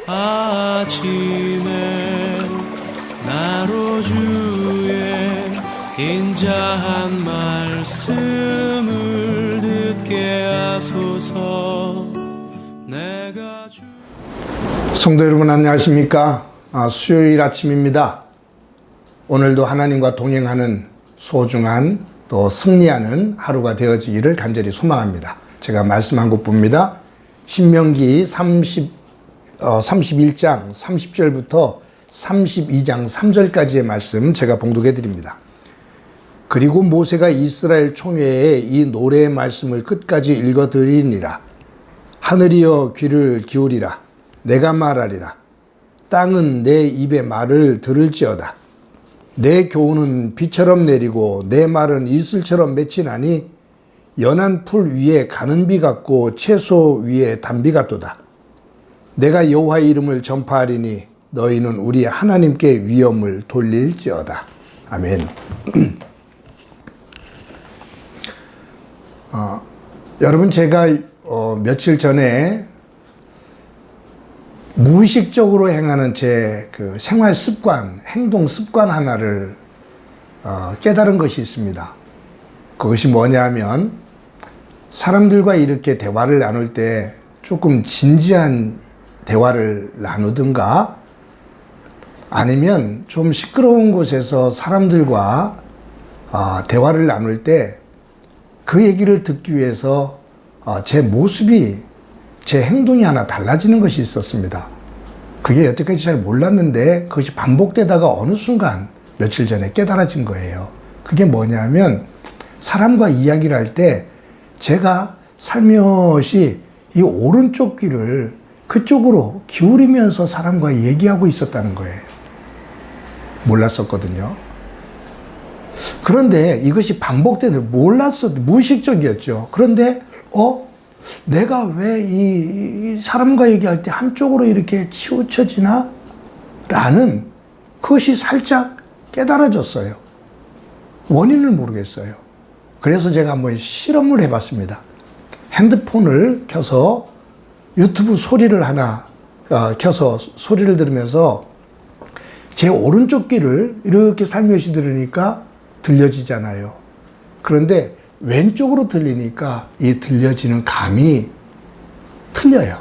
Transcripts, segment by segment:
아침에 나로 주의 인자한 말씀을 듣게 하소서. 내가 성도 여러분 안녕하십니까? 수요일 아침입니다. 오늘도 하나님과 동행하는 소중한 또 승리하는 하루가 되어지기를 간절히 소망합니다. 제가 말씀한 곳 봅니다. 신명기 31장 30절부터 32장 3절까지의 말씀 제가 봉독해 드립니다. 그리고 모세가 이스라엘 총회에 이 노래의 말씀을 끝까지 읽어 드리니라. 하늘이여 귀를 기울이라. 내가 말하리라. 땅은 내 입의 말을 들을지어다. 내 교훈은 비처럼 내리고 내 말은 이슬처럼 맺히나니 연한 풀 위에 가는 비 같고 채소 위에 단비 같도다. 내가 여호와의 이름을 전파하리니 너희는 우리 하나님께 위엄을 돌릴지어다. 아멘. 여러분 제가 며칠 전에 무의식적으로 행하는 제 그 생활 습관, 행동 습관 하나를 깨달은 것이 있습니다. 그것이 뭐냐면 사람들과 이렇게 대화를 나눌 때 조금 진지한 대화를 나누든가 아니면 좀 시끄러운 곳에서 사람들과 대화를 나눌 때 그 얘기를 듣기 위해서 제 모습이, 제 행동이 하나 달라지는 것이 있었습니다. 그게 여태까지 잘 몰랐는데 그것이 반복되다가 어느 순간 며칠 전에 깨달아진 거예요. 그게 뭐냐면 사람과 이야기를 할 때 제가 살며시 이 오른쪽 귀를 그쪽으로 기울이면서 사람과 얘기하고 있었다는 거예요. 몰랐었거든요. 그런데 이것이 반복되는, 몰랐어도 무의식적이었죠. 그런데 내가 왜 이 사람과 얘기할 때 한쪽으로 이렇게 치우쳐지나? 라는 그것이 살짝 깨달아졌어요. 원인을 모르겠어요. 그래서 제가 한번 실험을 해봤습니다. 핸드폰을 켜서 유튜브 소리를 하나 켜서 소리를 들으면서 제 오른쪽 귀를 이렇게 살며시 들으니까 들려지잖아요. 그런데 왼쪽으로 들리니까 이 들려지는 감이 틀려요.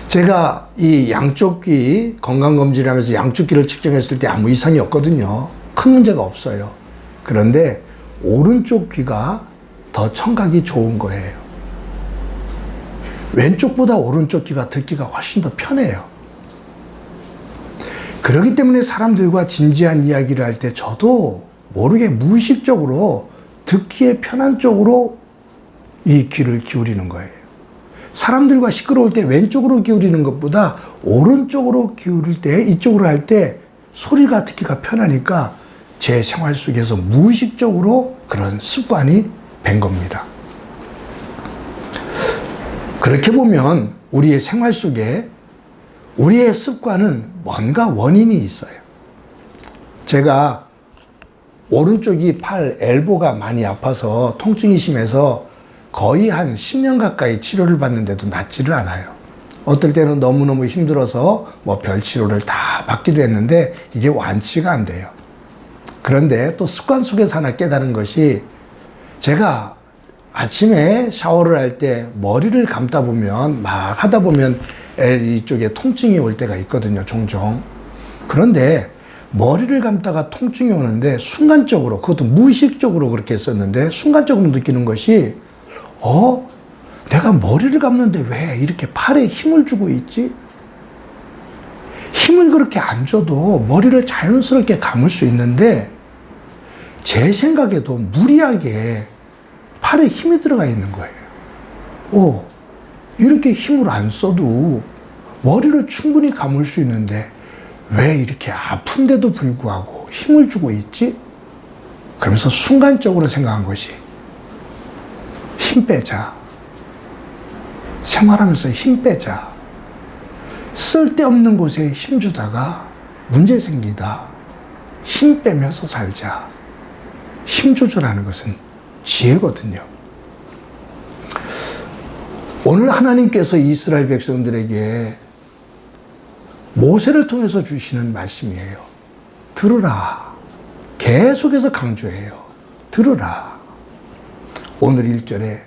제가 이 양쪽 귀 건강검진을 하면서 양쪽 귀를 측정했을 때 아무 이상이 없거든요. 큰 문제가 없어요. 그런데 오른쪽 귀가 더 청각이 좋은 거예요. 왼쪽보다 오른쪽 귀가 듣기가 훨씬 더 편해요. 그렇기 때문에 사람들과 진지한 이야기를 할 때 저도 모르게 무의식적으로 듣기에 편한 쪽으로 이 귀를 기울이는 거예요. 사람들과 시끄러울 때 왼쪽으로 기울이는 것보다 오른쪽으로 기울일 때, 이쪽으로 할 때 소리가 듣기가 편하니까 제 생활 속에서 무의식적으로 그런 습관이 된 겁니다. 그렇게 보면 우리의 생활 속에 우리의 습관은 뭔가 원인이 있어요. 제가 오른쪽이 팔 엘보가 많이 아파서 통증이 심해서 거의 한 10년 가까이 치료를 받는데도 낫지를 않아요. 어떨 때는 너무너무 힘들어서 뭐 별 치료를 다 받기도 했는데 이게 완치가 안 돼요. 그런데 또 습관 속에서 하나 깨달은 것이 제가 아침에 샤워를 할 때 머리를 감다 보면 막 하다 보면 이쪽에 통증이 올 때가 있거든요, 종종. 그런데 머리를 감다가 통증이 오는데 순간적으로, 그것도 무의식적으로 그렇게 했었는데 순간적으로 느끼는 것이 내가 머리를 감는데 왜 이렇게 팔에 힘을 주고 있지? 힘을 그렇게 안 줘도 머리를 자연스럽게 감을 수 있는데 제 생각에도 무리하게 팔에 힘이 들어가 있는 거예요. 이렇게 힘을 안 써도 머리를 충분히 감을 수 있는데 왜 이렇게 아픈데도 불구하고 힘을 주고 있지? 그러면서 순간적으로 생각한 것이 힘 빼자. 생활하면서 힘 빼자. 쓸데없는 곳에 힘 주다가 문제 생기다. 힘 빼면서 살자. 힘 조절하는 것은 지혜거든요. 오늘 하나님께서 이스라엘 백성들에게 모세를 통해서 주시는 말씀이에요. 들으라. 계속해서 강조해요. 들으라. 오늘 1절에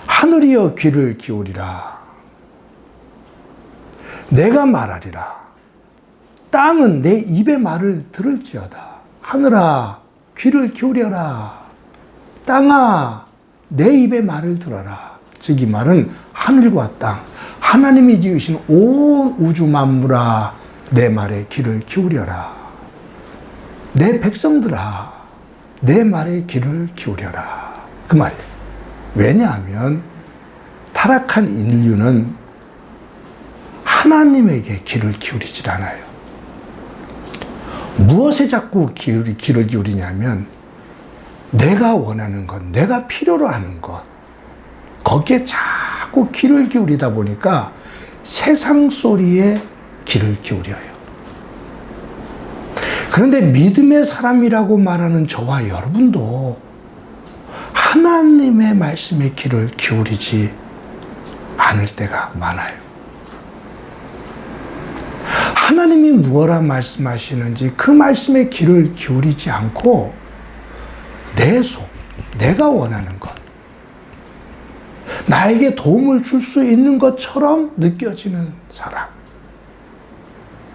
하늘이여 귀를 기울이라. 내가 말하리라. 땅은 내 입의 말을 들을지어다. 하늘아 귀를 기울여라. 땅아 내 입의 말을 들어라. 즉 이 말은 하늘과 땅, 하나님이 지으신 온 우주 만물아 내 말에 귀를 기울여라. 내 백성들아 내 말에 귀를 기울여라. 그 말이에요. 왜냐하면 타락한 인류는 하나님에게 귀를 기울이질 않아요. 무엇에 자꾸 귀를 기울이냐면 내가 원하는 것, 내가 필요로 하는 것, 거기에 자꾸 귀를 기울이다 보니까 세상 소리에 귀를 기울여요. 그런데 믿음의 사람이라고 말하는 저와 여러분도 하나님의 말씀에 귀를 기울이지 않을 때가 많아요. 하나님이 무엇라 말씀하시는지 그 말씀에 귀를 기울이지 않고 내 속, 내가 원하는 것, 나에게 도움을 줄 수 있는 것처럼 느껴지는 사람.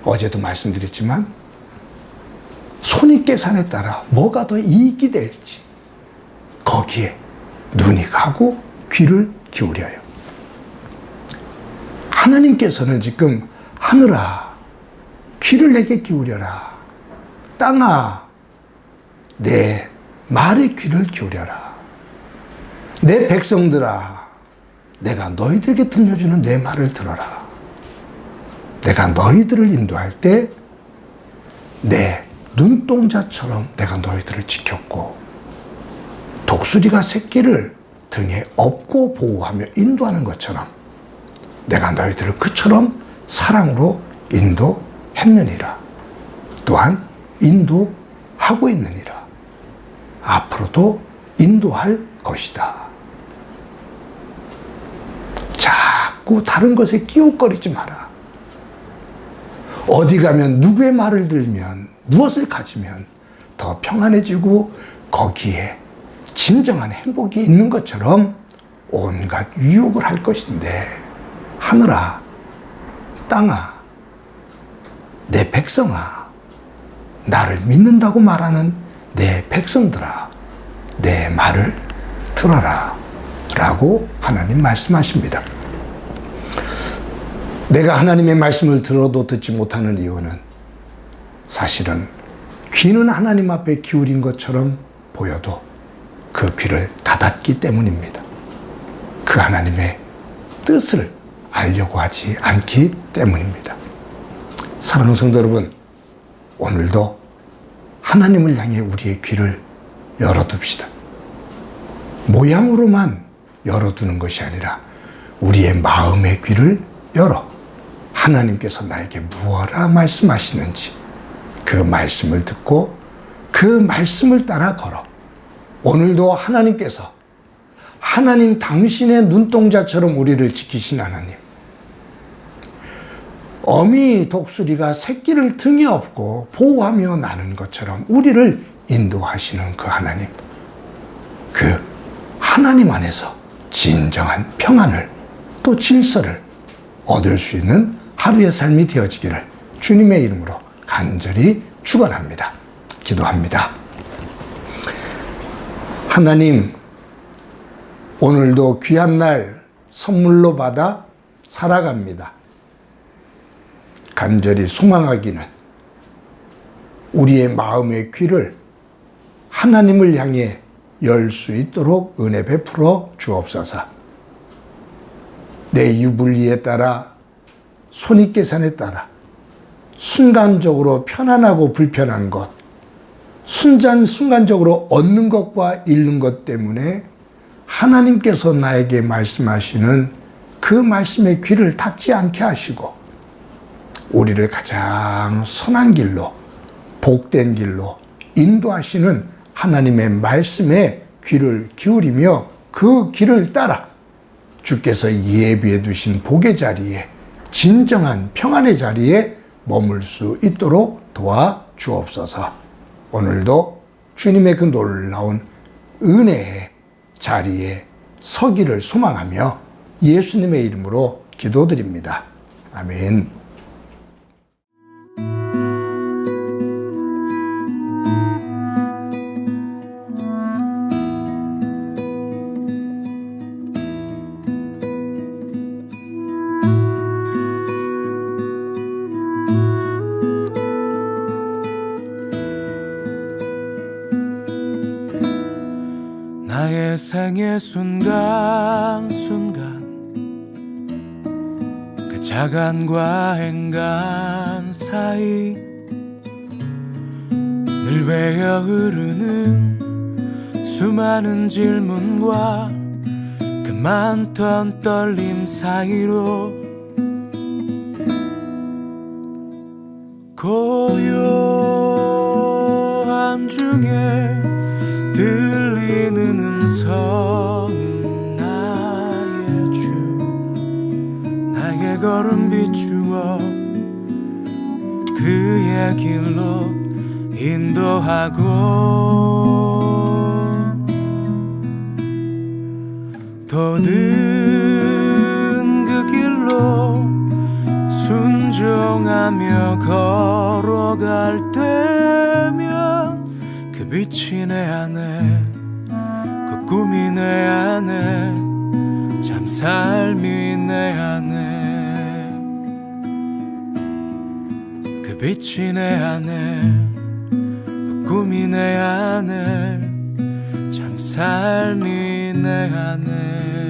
어제도 말씀드렸지만 손익계산에 따라 뭐가 더 이익이 될지 거기에 눈이 가고 귀를 기울여요. 하나님께서는 지금 하늘아 귀를 내게 기울여라. 땅아 내 말에 귀를 기울여라. 내 백성들아 내가 너희들에게 들려주는 내 말을 들어라. 내가 너희들을 인도할 때 내 눈동자처럼 내가 너희들을 지켰고 독수리가 새끼를 등에 업고 보호하며 인도하는 것처럼 내가 너희들을 그처럼 사랑으로 인도했느니라. 또한 인도하고 있느니라. 앞으로도 인도할 것이다. 자꾸 다른 것에 끼웃거리지 마라. 어디 가면 누구의 말을 들면 무엇을 가지면 더 평안해지고 거기에 진정한 행복이 있는 것처럼 온갖 유혹을 할 것인데 하늘아 땅아 내 백성아 나를 믿는다고 말하는 내 백성들아 내 말을 들어라 라고 하나님 말씀하십니다. 내가 하나님의 말씀을 들어도 듣지 못하는 이유는 사실은 귀는 하나님 앞에 기울인 것처럼 보여도 그 귀를 닫았기 때문입니다. 그 하나님의 뜻을 알려고 하지 않기 때문입니다. 사랑하는 성도 여러분, 오늘도 하나님을 향해 우리의 귀를 열어둡시다. 모양으로만 열어두는 것이 아니라 우리의 마음의 귀를 열어 하나님께서 나에게 무엇라 말씀하시는지 그 말씀을 듣고 그 말씀을 따라 걸어 오늘도 하나님께서 하나님 당신의 눈동자처럼 우리를 지키신 하나님, 어미 독수리가 새끼를 등에 업고 보호하며 나는 것처럼 우리를 인도하시는 그 하나님, 그 하나님 안에서 진정한 평안을 또 질서를 얻을 수 있는 하루의 삶이 되어지기를 주님의 이름으로 간절히 축원합니다. 기도합니다. 하나님, 오늘도 귀한 날 선물로 받아 살아갑니다. 간절히 소망하기는 우리의 마음의 귀를 하나님을 향해 열 수 있도록 은혜 베풀어 주옵소서. 내 유불리에 따라 손익계산에 따라 순간적으로 편안하고 불편한 것, 순간적으로 얻는 것과 잃는 것 때문에 하나님께서 나에게 말씀하시는 그 말씀의 귀를 닫지 않게 하시고 우리를 가장 선한 길로, 복된 길로 인도하시는 하나님의 말씀에 귀를 기울이며 그 길을 따라 주께서 예비해 두신 복의 자리에 진정한 평안의 자리에 머물 수 있도록 도와 주옵소서. 오늘도 주님의 그 놀라운 은혜의 자리에 서기를 소망하며 예수님의 이름으로 기도드립니다. 아멘. 나의 생의 순간순간 그 자간과 행간 사이 늘 베어 흐르는 수많은 질문과 그 많던 떨림 사이로 고요함 중에 들리는 음성은 나의 주 나의 걸음 비추어 그의 길로 인도하고 더든 그 길로 순종하며 걸어갈 때면 그 빛이 내 안에 그 꿈이 내 안에 참 삶이 내 안에 그 빛이 내 안에 그 꿈이 내 안에 참 삶이 내 안에